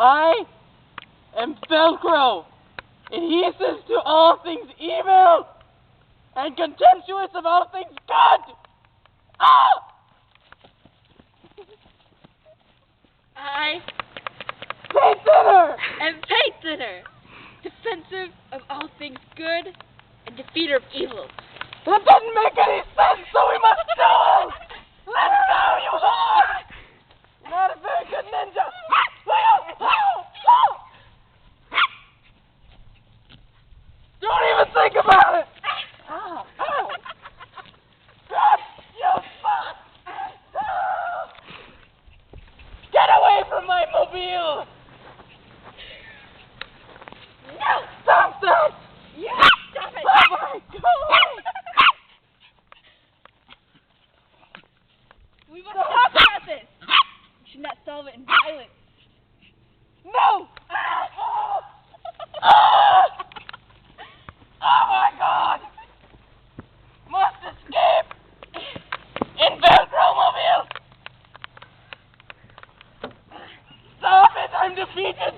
I am Velcro, adhesive to all things evil, and contemptuous of all things good! Ah! I Stay thinner! am paint thinner, defensive of all things good and defeater of evil. That didn't make any sense, so we must duel! Let's go, you whore! Not a very good ninja! Don't even think about it! Ow! Ow! God, you fuck! Get away from my mobile! No! Stop that! Yeah! Stop it! Oh my God! We must talk about this! We should not solve it in violence. No! Oh my God! Must escape! In Velcro mobile! Stop it! I'm defeated!